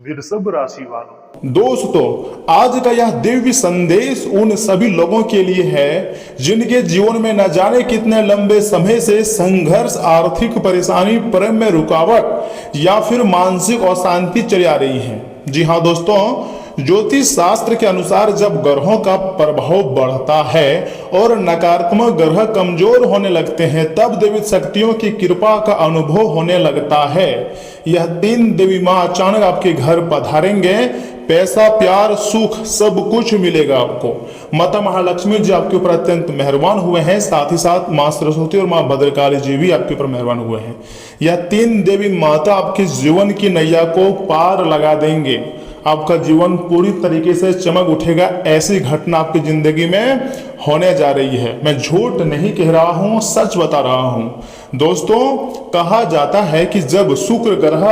वृषभ राशि वालों। दोस्तों, आज का यह दिव्य संदेश उन सभी लोगों के लिए है जिनके जीवन में न जाने कितने लंबे समय से संघर्ष, आर्थिक परेशानी, प्रेम में रुकावट या फिर मानसिक अशांति चली आ रही है। जी हाँ दोस्तों, ज्योतिष शास्त्र के अनुसार जब ग्रहों का प्रभाव बढ़ता है और नकारात्मक ग्रह कमजोर होने लगते हैं, तब देवी शक्तियों की कृपा का अनुभव होने लगता है। यह 3 देवी माँ अचानक आपके घर पधारेंगे। पैसा, प्यार, सुख सब कुछ मिलेगा आपको। माता महालक्ष्मी जी आपके ऊपर अत्यंत मेहरबान हुए हैं, साथ ही साथ माँ सरस्वती और माँ भद्रकाली जी भी आपके ऊपर मेहरबान हुए हैं। यह 3 देवी माता आपके जीवन की नैया को पार लगा देंगे। आपका जीवन पूरी तरीके से चमक उठेगा। ऐसी घटना आपकी जिंदगी में होने जा रही है। मैं झूठ नहीं कह रहा हूं, सच बता रहा हूं। दोस्तों, कहा जाता है कि जब शुक्र ग्रह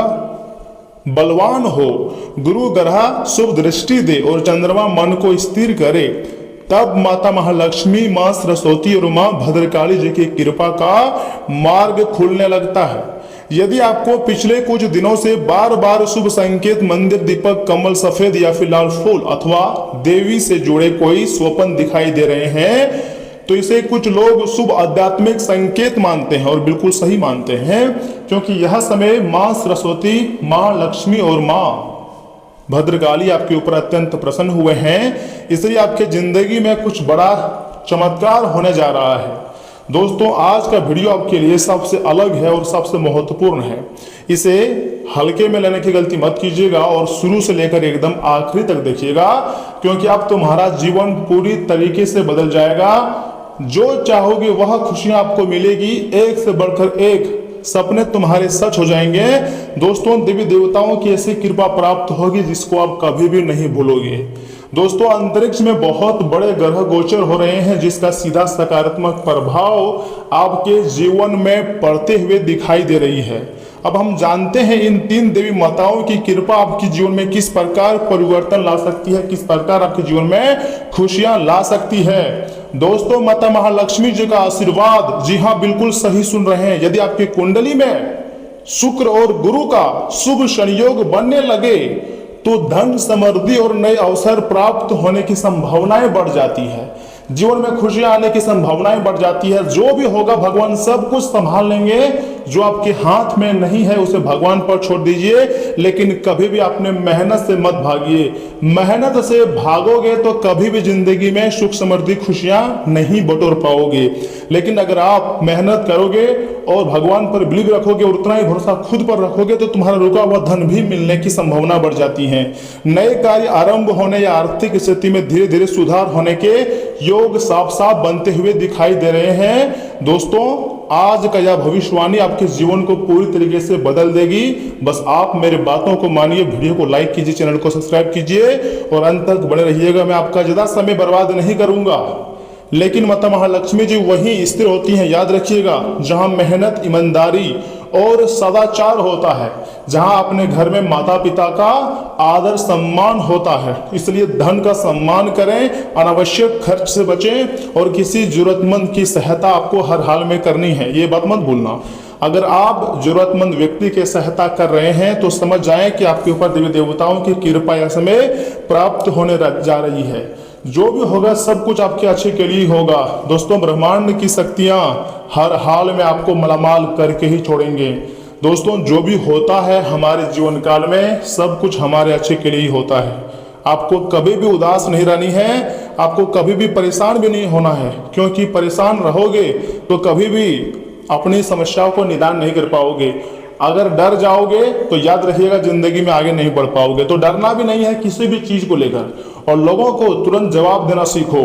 बलवान हो, गुरु ग्रह शुभ दृष्टि दे और चंद्रमा मन को स्थिर करे, तब माता महालक्ष्मी, माँ सरस्वती और माँ भद्रकाली जी की कृपा का मार्ग खुलने लगता है। यदि आपको पिछले कुछ दिनों से बार बार शुभ संकेत, मंदिर, दीपक, कमल, सफेद या फिर लाल फूल अथवा देवी से जुड़े कोई स्वप्न दिखाई दे रहे हैं, तो इसे कुछ लोग शुभ आध्यात्मिक संकेत मानते हैं और बिल्कुल सही मानते हैं, क्योंकि यह समय माँ सरस्वती, माँ लक्ष्मी और माँ भद्रकाली आपके ऊपर अत्यंत प्रसन्न हुए हैं। इसलिए आपके जिंदगी में कुछ बड़ा चमत्कार होने जा रहा है। दोस्तों, आज का वीडियो आपके लिए सबसे अलग है और सबसे महत्वपूर्ण है। इसे हल्के में लेने की गलती मत कीजिएगा और शुरू से लेकर एकदम आखिरी तक देखिएगा, क्योंकि अब तुम्हारा जीवन पूरी तरीके से बदल जाएगा। जो चाहोगे वह खुशियां आपको मिलेगी, एक से बढ़कर एक सपने तुम्हारे सच हो जाएंगे। दोस्तों, देवी देवताओं की ऐसी कृपा प्राप्त होगी जिसको आप कभी भी नहीं भूलोगे। दोस्तों, अंतरिक्ष में बहुत बड़े ग्रह गोचर हो रहे हैं, जिसका सीधा सकारात्मक प्रभाव आपके जीवन में पड़ते हुए दिखाई दे रही है। अब हम जानते हैं इन 3 देवी माताओं की कृपा आपके जीवन में किस प्रकार परिवर्तन ला सकती है, किस प्रकार आपके जीवन में खुशियां ला सकती है। दोस्तों, माता महालक्ष्मी जी का आशीर्वाद, जी हाँ बिल्कुल सही सुन रहे हैं, यदि आपकी कुंडली में शुक्र और गुरु का शुभ संयोग बनने लगे तो धन, समृद्धि और नए अवसर प्राप्त होने की संभावनाएं बढ़ जाती है। जीवन में खुशियां आने की संभावनाएं बढ़ जाती है। जो भी होगा भगवान सब कुछ संभाल लेंगे। जो आपके हाथ में नहीं है उसे भगवान पर छोड़ दीजिए, लेकिन कभी भी अपने मेहनत से मत भागिए। मेहनत से भागोगे तो कभी भी जिंदगी में सुख, समृद्धि, खुशियां नहीं बटोर पाओगे। लेकिन अगर आप मेहनत करोगे और भगवान पर बिलीव रखोगे और उतना ही भरोसा खुद पर रखोगे, तो तुम्हारा रुका हुआ धन भी मिलने की संभावना बढ़ जाती है। नए कार्य आरंभ होने या आर्थिक स्थिति में धीरे धीरे सुधार होने के योग साफ साफ बनते हुए दिखाई दे रहे हैं। दोस्तों, आज का यह भविष्यवाणी आपके जीवन को पूरी तरीके से बदल देगी। बस आप मेरे बातों को मानिए, वीडियो को लाइक कीजिए, चैनल को सब्सक्राइब कीजिए और अंत तक बने रहिएगा। मैं आपका ज्यादा समय बर्बाद नहीं करूंगा, लेकिन माता महालक्ष्मी जी वहीं स्थिर होती हैं, याद रखिएगा, जहां मेहनत, ईमानदारी और सदाचार होता है, जहां अपने घर में माता पिता का आदर सम्मान होता है। इसलिए धन का सम्मान करें, अनावश्यक खर्च से बचें और किसी जरूरतमंद की सहायता आपको हर हाल में करनी है, ये बात मत भूलना। अगर आप जरूरतमंद व्यक्ति की सहायता कर रहे हैं तो समझ जाएं कि आपके ऊपर देवी देवताओं की कृपा यह समय प्राप्त होने जा रही है। जो भी होगा सब कुछ आपके अच्छे के लिए होगा। दोस्तों, ब्रह्मांड की शक्तियां हर हाल में आपको मालामाल करके ही छोड़ेंगे। दोस्तों, जो भी होता है हमारे जीवन काल में सब कुछ हमारे अच्छे के लिए ही होता है। आपको कभी भी उदास नहीं रहनी है, आपको कभी भी परेशान भी नहीं होना है, क्योंकि परेशान रहोगे तो कभी भी अपनी समस्याओं को निदान नहीं कर पाओगे। अगर डर जाओगे तो याद रखिएगा जिंदगी में आगे नहीं बढ़ पाओगे। तो डरना भी नहीं है किसी भी चीज को लेकर, और लोगों को तुरंत जवाब देना सीखो।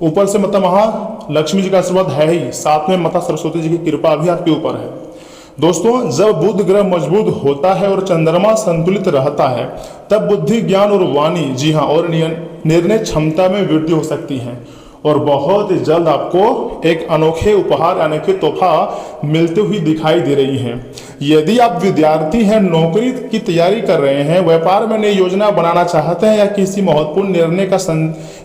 ऊपर से माता महालक्ष्मी जी का आशीर्वाद है ही, साथ में माता सरस्वती जी की कृपा भी आपके ऊपर है। दोस्तों, जब बुध ग्रह मजबूत होता है और चंद्रमा संतुलित रहता है, तब बुद्धि, ज्ञान और वाणी, जी हाँ, और निर्णय क्षमता में वृद्धि हो सकती है। और बहुत जल्द आपको एक अनोखे उपहार यानी कि तोहफा मिलते हुए दिखाई दे रही है। यदि आप विद्यार्थी हैं, नौकरी की तैयारी कर रहे हैं, व्यापार में नई योजना बनाना चाहते हैं या किसी महत्वपूर्ण निर्णय का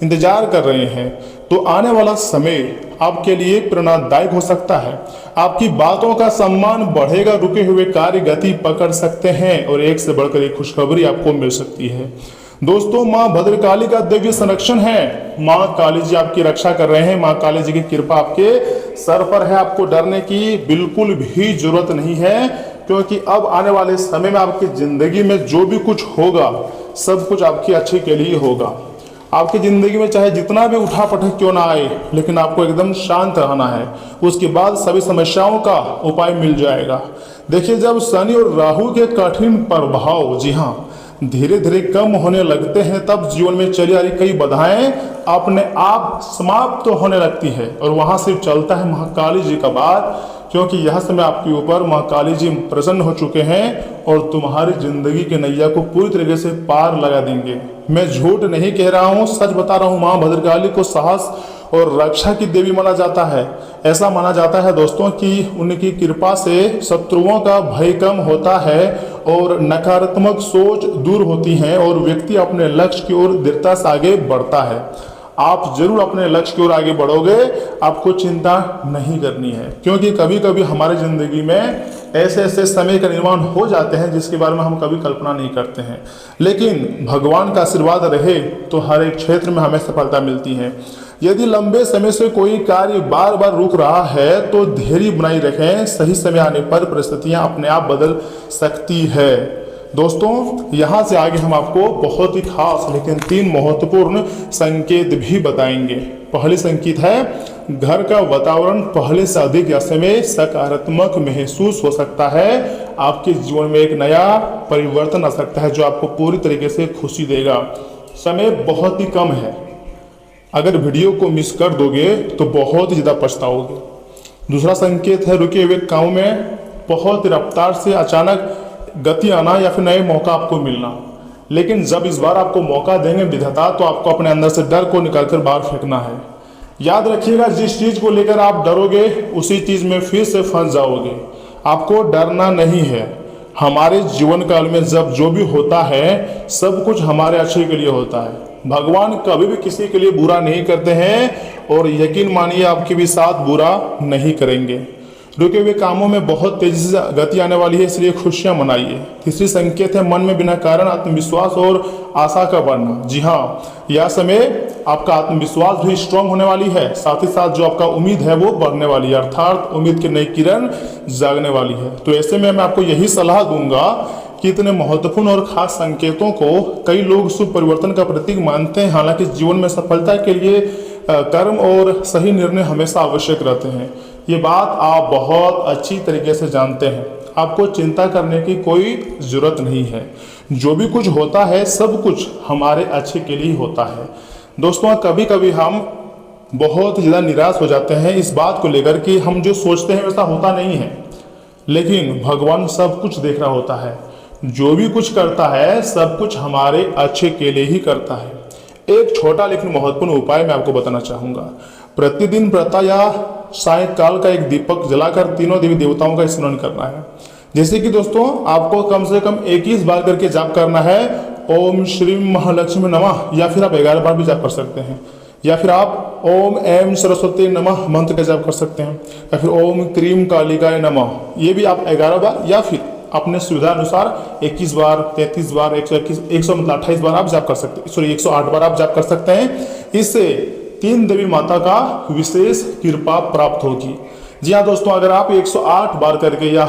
इंतजार कर रहे हैं, तो आने वाला समय आपके लिए प्रेरणादायक हो सकता है। आपकी बातों का सम्मान बढ़ेगा, रुके हुए कार्य गति पकड़ सकते हैं और एक से बढ़कर एक खुशखबरी आपको मिल सकती है। दोस्तों, माँ भद्रकाली का दिव्य संरक्षण है। माँ काली जी आपकी रक्षा कर रहे हैं। माँ काली जी की कृपा आपके सर पर है। आपको डरने की बिल्कुल भी जरूरत नहीं है, क्योंकि अब आने वाले समय में आपकी जिंदगी में जो भी कुछ होगा सब कुछ आपकी अच्छे के लिए होगा। आपकी जिंदगी में चाहे जितना भी उठापटक क्यों ना आए, लेकिन आपको एकदम शांत रहना है। उसके बाद सभी समस्याओं का उपाय मिल जाएगा। देखिए, जब शनि और राहु के कठिन प्रभाव, जी हाँ, धीरे धीरे कम होने लगते हैं, तब जीवन में चली आ रही कई बाधाएं अपने आप समाप्त तो होने लगती है और वहां से चलता है महाकाली जी का बात, क्योंकि यह समय आपके ऊपर महाकाली जी प्रसन्न हो चुके हैं और तुम्हारी जिंदगी की नैया को पूरी तरीके से पार लगा देंगे। मैं झूठ नहीं कह रहा हूँ, सच बता रहा हूँ। माँ भद्रकाली को साहस और रक्षा की देवी माना जाता है। ऐसा माना जाता है दोस्तों कि उनकी कृपा से शत्रुओं का भय कम होता है और नकारात्मक सोच दूर होती है और व्यक्ति अपने लक्ष्य की ओर दृढ़ता से आगे बढ़ता है। आप जरूर अपने लक्ष्य की ओर आगे बढ़ोगे, आपको चिंता नहीं करनी है, क्योंकि कभी कभी हमारी जिंदगी में ऐसे ऐसे समय का निर्माण हो जाते हैं जिसके बारे में हम कभी कल्पना नहीं करते हैं, लेकिन भगवान का आशीर्वाद रहे तो हर एक क्षेत्र में हमें सफलता मिलती है। यदि लंबे समय से कोई कार्य बार बार रुक रहा है तो धैर्य बनाए रखें, सही समय आने पर परिस्थितियां अपने आप बदल सकती है। दोस्तों, यहाँ से आगे हम आपको बहुत ही खास लेकिन 3 महत्वपूर्ण संकेत भी बताएंगे। पहली संकेत है, घर का वातावरण पहले से अधिक या समय सकारात्मक महसूस हो सकता है। आपके जीवन में एक नया परिवर्तन आ सकता है जो आपको पूरी तरीके से खुशी देगा। समय बहुत ही कम है, अगर वीडियो को मिस कर दोगे तो बहुत ही ज़्यादा पछताओगे। दूसरा संकेत है, रुके हुए काम में बहुत रफ्तार से अचानक गति आना या फिर नए मौका आपको मिलना। लेकिन जब इस बार आपको मौका देंगे विधाता, तो आपको अपने अंदर से डर को निकालकर बाहर फेंकना है। याद रखिएगा, जिस चीज़ को लेकर आप डरोगे उसी चीज़ में फिर से फंस जाओगे। आपको डरना नहीं है। हमारे जीवन काल में जब जो भी होता है सब कुछ हमारे अच्छे के लिए होता है। भगवान कभी भी किसी के लिए बुरा नहीं करते हैं और यकीन मानिए आपके भी साथ बुरा नहीं करेंगे। रुके हुए कामों में बहुत तेजी से गति आने वाली है, इसलिए खुशियां मनाइए। तीसरी संकेत है, मन में बिना कारण आत्मविश्वास और आशा का बढ़ना। जी हाँ, यह समय आपका आत्मविश्वास भी स्ट्रांग होने वाली है, साथ ही साथ जो आपका उम्मीद है वो बढ़ने वाली है, अर्थात उम्मीद की नई किरण जागने वाली है। तो ऐसे में मैं आपको यही सलाह दूंगा कि इतने महत्वपूर्ण और खास संकेतों को कई लोग शुभ परिवर्तन का प्रतीक मानते हैं। हालांकि जीवन में सफलता के लिए कर्म और सही निर्णय हमेशा आवश्यक रहते हैं। ये बात आप बहुत अच्छी तरीके से जानते हैं। आपको चिंता करने की कोई ज़रूरत नहीं है। जो भी कुछ होता है सब कुछ हमारे अच्छे के लिए होता है। दोस्तों, कभी कभी हम बहुत ज़्यादा निराश हो जाते हैं इस बात को लेकर कि हम जो सोचते हैं वैसा होता नहीं है, लेकिन भगवान सब कुछ देख रहा होता है। जो भी कुछ करता है सब कुछ हमारे अच्छे के लिए ही करता है। एक छोटा लेकिन महत्वपूर्ण उपाय मैं आपको बताना चाहूँगा। प्रतिदिन प्रातः या सायंकाल का एक दीपक जलाकर तीनों देवी देवताओं का स्मरण करना है। जैसे कि दोस्तों, आपको कम से कम 21 बार करके जाप करना है, ओम श्री महालक्ष्मी नमः, या फिर आप 11 बार भी जाप कर सकते हैं, या फिर आप ओम ऐं सरस्वती नमः मंत्र का जाप कर सकते हैं, या फिर ओम क्रीम कालिकाय नमः, ये भी आप 11 बार या फिर अपने सुविधा अनुसार 21 बार, 33 बार, 128 बार आप जाप कर सकते हैं, सॉरी 108 बार आप जाप कर सकते हैं। इससे 3 देवी माता का विशेष कृपा प्राप्त होगी। जी हाँ दोस्तों, अगर आप 108 बार करके या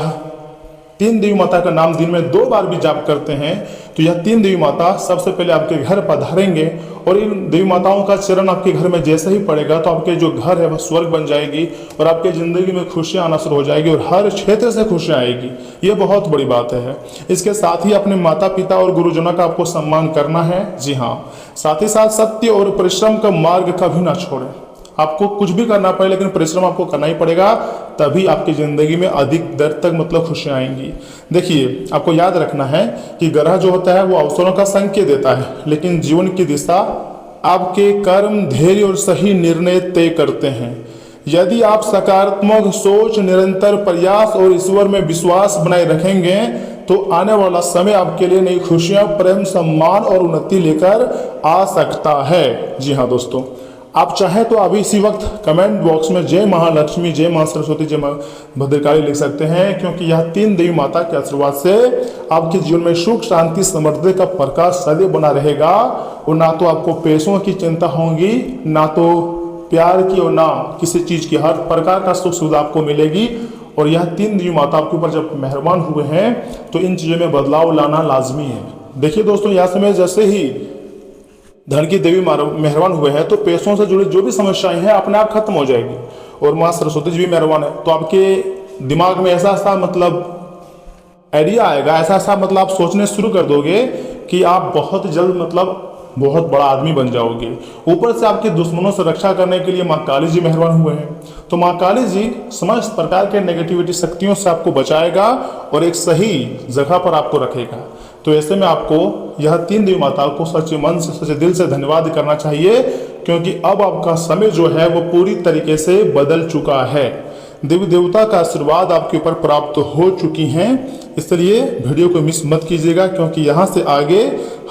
3 देवी माता का नाम दिन में 2 बार भी जाप करते हैं तो यह 3 देवी माता सबसे पहले आपके घर पधारेंगे और इन देवी माताओं का चरण आपके घर में जैसे ही पड़ेगा तो आपके जो घर है वह स्वर्ग बन जाएगी और आपके ज़िंदगी में खुशियाँ आना शुरू हो जाएगी और हर क्षेत्र से खुशियाँ आएगी। ये बहुत बड़ी बात है। इसके साथ ही अपने माता पिता और गुरुजनों का आपको सम्मान करना है। जी हाँ, साथ ही साथ सत्य और परिश्रम का मार्ग कभी ना छोड़ें। आपको कुछ भी करना पड़े लेकिन परिश्रम आपको करना ही पड़ेगा, तभी आपकी ज़िंदगी में अधिक देर तक मतलब खुशियाँ आएंगी। देखिए, आपको याद रखना है कि ग्रह जो होता है वो अवसरों का संकेत देता है, लेकिन जीवन की दिशा आपके कर्म, धैर्य और सही निर्णय तय करते हैं। यदि आप सकारात्मक सोच, निरंतर प्रयास और ईश्वर में विश्वास बनाए रखेंगे तो आने वाला समय आपके लिए नई खुशियाँ, प्रेम, सम्मान और उन्नति लेकर आ सकता है। जी हाँ दोस्तों, आप चाहे तो अभी इसी वक्त कमेंट बॉक्स में जय महालक्ष्मी, जय मां सरस्वती, जय मां भद्रकाली लिख सकते हैं, क्योंकि यह 3 देवी माता के आशीर्वाद से आपके जीवन में सुख शांति समृद्धि का प्रकाश सदैव बना रहेगा। और ना तो आपको पैसों की चिंता होगी, ना तो प्यार की, और ना किसी चीज की, हर प्रकार का सुख सुविधा आपको मिलेगी। और यह 3 देवी माता आपके ऊपर जब मेहरबान हुए हैं तो इन चीजों में बदलाव लाना लाजमी है। देखिए दोस्तों, यह समय जैसे ही धन की देवी मेहरबान हुए हैं तो पैसों से जुड़ी जो भी समस्याएं हैं अपने आप खत्म हो जाएगी। और माँ सरस्वती जी भी मेहरबान है तो आपके दिमाग में ऐसा मतलब आइडिया आएगा, ऐसा मतलब आप सोचने शुरू कर दोगे कि आप बहुत जल्द मतलब बहुत बड़ा आदमी बन जाओगे। ऊपर से आपके दुश्मनों से रक्षा करने के लिए माँ काली जी मेहरबान हुए हैं। तो माँ काली जी समस्त प्रकार के नेगेटिविटी शक्तियों से आपको बचाएगा और एक सही जगह पर आपको रखेगा। तो ऐसे में आपको यह 3 देवी माताओं को सच्चे मन से, सच्चे दिल से धन्यवाद करना चाहिए, क्योंकि अब आपका समय जो है वो पूरी तरीके से बदल चुका है। देवी देवता का आशीर्वाद आपके ऊपर प्राप्त हो चुकी हैं। इसलिए वीडियो को मिस मत कीजिएगा, क्योंकि यहाँ से आगे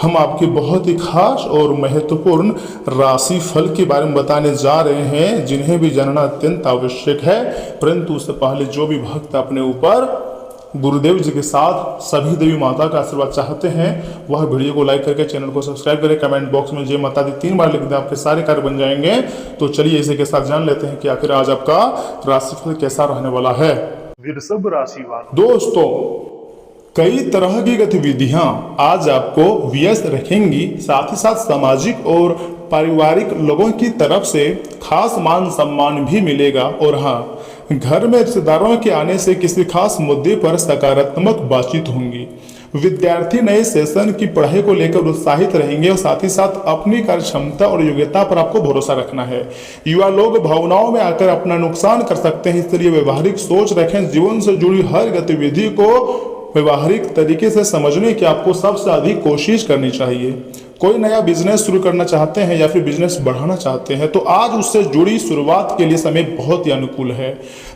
हम आपके बहुत ही खास और महत्वपूर्ण राशि फल के बारे में बताने जा रहे हैं, जिन्हें भी जानना अत्यंत आवश्यक है। परंतु उससे पहले जो भी भक्त अपने ऊपर गुरुदेव जी के साथ सभी देवी माता का आशीर्वाद चाहते हैं, वह वीडियो को लाइक करके चैनल को सब्सक्राइब करें। कमेंट बॉक्स में जय माता दी 3 बार लिख दें, आपके सारे कार्य बन जाएंगे। तो चलिए इसी के साथ जान लेते हैं कि आखिर आज आपका राशिफल कैसा रहने वाला है। वृषभ राशि वालों, दोस्तों, कई तरह की गतिविधियां आज आपको व्यस्त रखेंगी। साथ ही साथ सामाजिक और पारिवारिक लोगों की तरफ से खास मान सम्मान भी मिलेगा। और हाँ, घर में रिश्तेदारों के आने से किसी खास मुद्दे पर सकारात्मक बातचीत होंगी। विद्यार्थी नए सेशन की पढ़ाई को लेकर उत्साहित रहेंगे और साथ ही साथ अपनी कार्य क्षमता और योग्यता पर आपको भरोसा रखना है। युवा लोग भावनाओं में आकर अपना नुकसान कर सकते हैं, इसलिए व्यवहारिक सोच रखें। जीवन से जुड़ी हर गतिविधि को व्यवहारिक तरीके से समझने की आपको सबसे अधिक कोशिश करनी चाहिए। कोई नया बिजनेस शुरू करना चाहते हैं या फिर बिजनेस बढ़ाना चाहते हैं तो आज उससे जुड़ी शुरुआत के लिए समय बहुत ही अनुकूल है।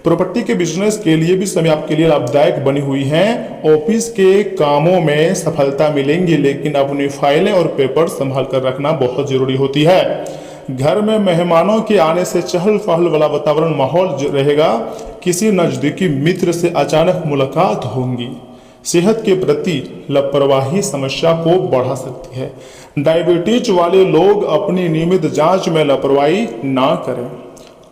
प्रॉपर्टी के बिजनेस के लिए भी समय आपके लिए लाभदायक बनी हुई है। ऑफिस के कामों में सफलता मिलेंगी, लेकिन अपनी फाइलें और पेपर संभाल कर रखना बहुत जरूरी होती है। घर में मेहमानों के आने से चहल पहल वाला वातावरण माहौल रहेगा। किसी नजदीकी मित्र से अचानक मुलाकात होंगी। सेहत के प्रति लापरवाही समस्या को बढ़ा सकती है। डायबिटीज वाले लोग अपनी नियमित जांच में लापरवाही ना करें।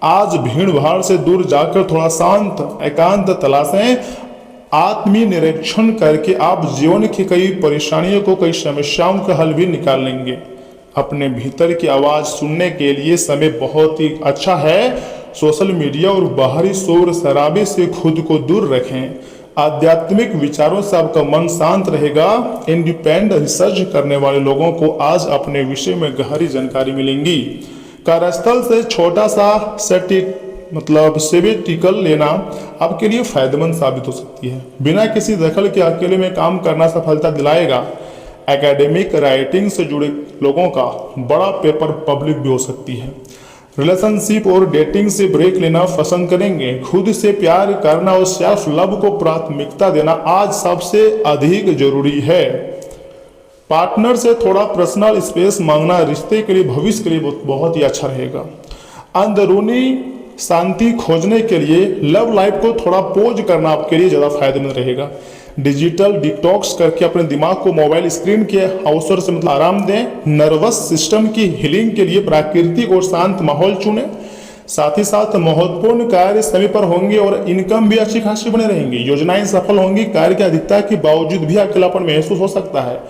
आज भीड़ भाड़ से दूर जाकर थोड़ा शांत एकांत तलाशें। आत्मीय निरीक्षण करके आप जीवन की कई परेशानियों को, कई समस्याओं का हल भी निकाल लेंगे। अपने भीतर की आवाज सुनने के लिए समय बहुत ही अच्छा है। सोशल मीडिया और बाहरी शोर शराबे से खुद को दूर रखें। आध्यात्मिक विचारों से आपका मन शांत रहेगा। इंडिपेंडेंट रिसर्च करने वाले लोगों को आज अपने विषय में गहरी जानकारी मिलेंगी। कार्यस्थल से छोटा सा सेबेटिकल लेना आपके लिए फायदेमंद साबित हो सकती है। बिना किसी दखल के अकेले में काम करना सफलता दिलाएगा। एकेडमिक राइटिंग से जुड़े लोगों का बड़ा पेपर पब्लिक भी हो सकती है। रिलेशनशिप और डेटिंग से ब्रेक लेना पसंद करेंगे। खुद से प्यार करना और सेल्फ लव को प्राथमिकता देना आज सबसे अधिक जरूरी है। पार्टनर से थोड़ा पर्सनल स्पेस मांगना रिश्ते के लिए, भविष्य के लिए बहुत ही अच्छा रहेगा। अंदरूनी शांति खोजने के लिए लव लाइफ को थोड़ा पोज करना आपके लिए ज़्यादा फायदेमंद रहेगा। डिजिटल डिटॉक्स करके अपने दिमाग को मोबाइल स्क्रीन के अवसर से आराम दें। नर्वस सिस्टम की हीलिंग के लिए प्राकृतिक और शांत माहौल चुनें। साथ ही साथ महत्वपूर्ण कार्य समय पर होंगे और इनकम भी अच्छी खासी बने रहेंगी। योजनाएं सफल होंगी। कार्य की अधिकता के बावजूद भी अकेलापन महसूस हो सकता है।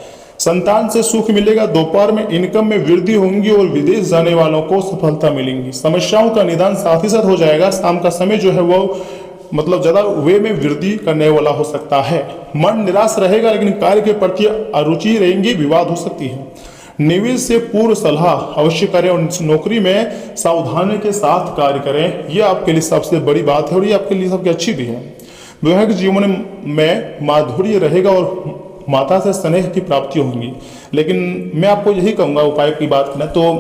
संतान से सुख मिलेगा। दोपहर में इनकम में वृद्धि होंगी और विदेश जाने वालों को सफलता मिलेंगी। समस्याओं का निदान साथ ही साथ हो जाएगा। शाम का समय जो है वो ज्यादा वे में वृद्धि करने वाला हो सकता है। मन निराश रहेगा, लेकिन कार्य के प्रति अरुचि रहेंगी। विवाद हो सकती है। निवेश से पूर्व सलाह अवश्य करें और नौकरी में सावधानी के साथ कार्य करें। यह आपके लिए सबसे बड़ी बात है और ये आपके लिए सबसे अच्छी भी है। वैवाहिक जीवन में माधुर्य रहेगा और माता से स्नेह की प्राप्ति होंगी। लेकिन मैं आपको यही कहूँगा, उपाय की बात करें तो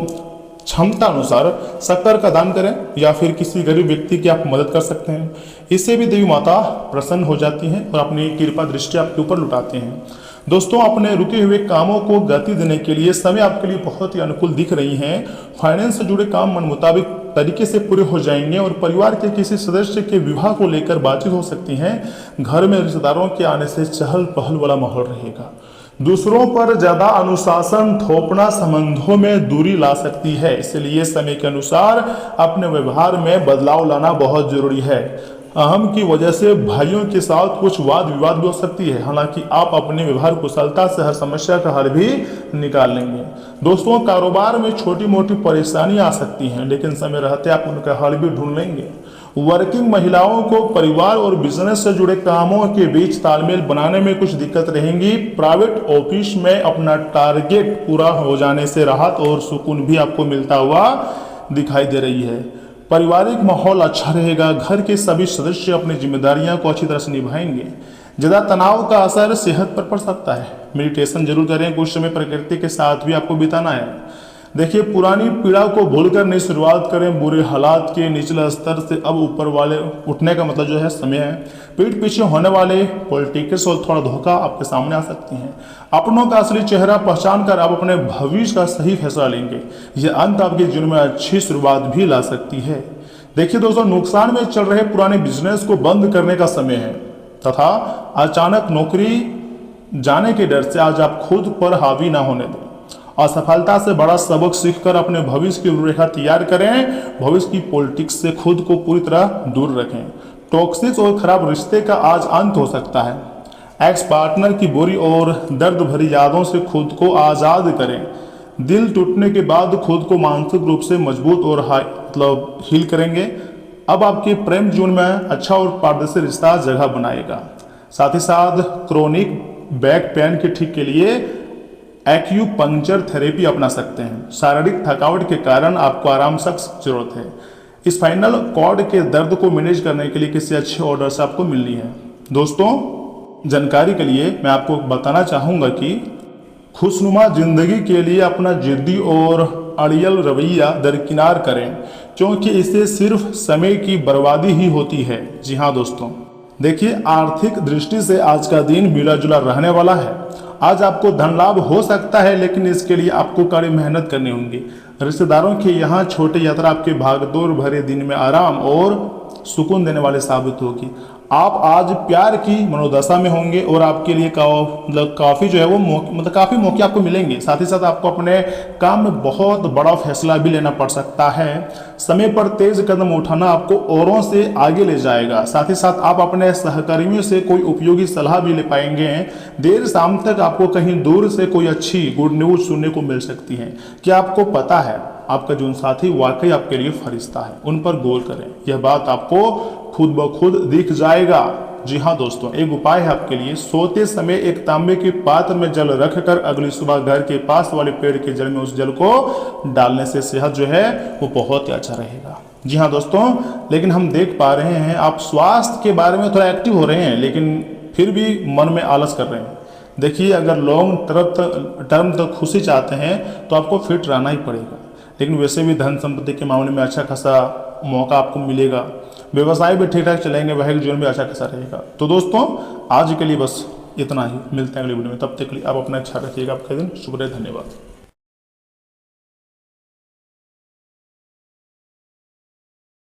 क्षमता अनुसार शक्कर का दान करें या फिर किसी गरीब व्यक्ति की आप मदद कर सकते हैं। इससे भी देवी माता प्रसन्न हो जाती हैं और अपनी कृपा दृष्टि आपके ऊपर लुटाते हैं। दोस्तों, अपने रुके हुए कामों को गति देने के लिए समय आपके लिए बहुत ही अनुकूल दिख रही हैं। फाइनेंस से जुड़े काम मन मुताबिक तरीके से पूरे हो जाएंगे और परिवार के किसी सदस्य के विवाह को लेकर बातचीत हो सकती है। घर में रिश्तेदारों के आने से चहल पहल वाला माहौल रहेगा। दूसरों पर ज्यादा अनुशासन थोपना संबंधों में दूरी ला सकती है, इसलिए समय के अनुसार अपने व्यवहार में बदलाव लाना बहुत जरूरी है। अहम की वजह से भाइयों के साथ कुछ वाद विवाद भी हो सकती है, हालांकि आप अपने व्यवहार कुशलता से हर समस्या का हल भी निकाल लेंगे। दोस्तों, कारोबार में छोटी मोटी परेशानी आ सकती हैं, लेकिन समय रहते आप उनका हल भी ढूंढ लेंगे। वर्किंग महिलाओं को परिवार और बिजनेस से जुड़े कामों के बीच तालमेल बनाने में कुछ दिक्कत रहेंगी। प्राइवेट ऑफिस में अपना टारगेट पूरा हो जाने से राहत और सुकून भी आपको मिलता हुआ दिखाई दे रही है। पारिवारिक माहौल अच्छा रहेगा। घर के सभी सदस्य अपनी जिम्मेदारियां को अच्छी तरह से निभाएंगे। ज़्यादा तनाव का असर सेहत पर पड़ सकता है। मेडिटेशन जरूर करें। कुछ समय प्रकृति के साथ भी आपको बिताना है। देखिए, पुरानी पीड़ा को भूलकर नई शुरुआत करें। बुरे हालात के निचले स्तर से अब ऊपर वाले उठने का मतलब जो है समय है। पीठ पीछे होने वाले पॉलिटिक्स और थोड़ा धोखा आपके सामने आ सकती हैं। अपनों का असली चेहरा पहचान कर आप अपने भविष्य का सही फैसला लेंगे। यह अंत आपके जीवन में अच्छी शुरुआत भी ला सकती है। देखिए दोस्तों, नुकसान में चल रहे पुराने बिजनेस को बंद करने का समय है तथा अचानक नौकरी जाने के डर से आज आप खुद पर हावी ना होने दें। असफलता से बड़ा सबक सीखकर अपने भविष्य की रूपरेखा तैयार करें। भविष्य की पॉलिटिक्स से खुद को पूरी तरह दूर रखें। टॉक्सिक और खराब रिश्ते का आज अंत हो सकता है। एक्स पार्टनर की बुरी और दर्द भरी यादों से खुद को आज़ाद करें। दिल टूटने के बाद खुद को मानसिक रूप से मजबूत और हील करेंगे। अब आपके प्रेम जीवन में अच्छा और पारदर्शी रिश्ता जगह बनाएगा। साथ ही साथ क्रोनिक बैक पेन के ठीक के लिए एक्यूपंक्चर थेरेपी अपना सकते हैं। शारीरिक थकावट के कारण आपको आराम सख्त जरूरत है। स्पाइनल कॉर्ड के दर्द को मैनेज करने के लिए किसी अच्छे ऑर्डर से आपको मिलनी है। दोस्तों, जानकारी के लिए मैं आपको बताना चाहूँगा कि खुशनुमा जिंदगी के लिए अपना जिद्दी और अड़ियल रवैया दरकिनार करें, क्योंकि इससे सिर्फ समय की बर्बादी ही होती है। जी हाँ दोस्तों, देखिए, आर्थिक दृष्टि से आज का दिन मिला जुला रहने वाला है। आज आपको धन लाभ हो सकता है, लेकिन इसके लिए आपको कड़ी मेहनत करनी होगी। रिश्तेदारों के यहाँ छोटी यात्रा आपके भागदौड़ भरे दिन में आराम और सुकून देने वाले साबित होगी। आप आज प्यार की मनोदशा में होंगे और आपके लिए काफ़ी जो है वो काफ़ी मौके आपको मिलेंगे। साथ ही साथ आपको अपने काम में बहुत बड़ा फैसला भी लेना पड़ सकता है। समय पर तेज कदम उठाना आपको औरों से आगे ले जाएगा। साथ ही साथ आप अपने सहकर्मियों से कोई उपयोगी सलाह भी ले पाएंगे। देर शाम तक आपको कहीं दूर से कोई अच्छी गुड न्यूज़ सुनने को मिल सकती है। क्या आपको पता है आपका जीवन साथी वाकई आपके लिए फरिश्ता है? उन पर गौर करें, यह बात आपको खुद ब खुद दिख जाएगा। जी हाँ दोस्तों, एक उपाय है आपके लिए। सोते समय एक तांबे के पात्र में जल रखकर अगली सुबह घर के पास वाले पेड़ के जल में उस जल को डालने से सेहत जो है वो बहुत ही अच्छा रहेगा। जी हाँ दोस्तों, लेकिन हम देख पा रहे हैं आप स्वास्थ्य के बारे में थोड़ा एक्टिव हो रहे हैं, लेकिन फिर भी मन में आलस कर रहे हैं। देखिए, अगर लॉन्ग टर्म तक खुशी चाहते हैं तो आपको फिट रहना ही पड़ेगा। लेकिन वैसे भी धन संपत्ति के मामले में अच्छा खासा मौका आपको मिलेगा। व्यवसाय भी ठीक ठाक चलेंगे, वह जीवन भी अच्छा खासा रहेगा। तो दोस्तों, आज के लिए बस इतना ही। मिलते हैं अगली वीडियो में। तब तक के लिए आप अपना ख्याल रखिएगा। आपका दिन शुभ रहे। धन्यवाद।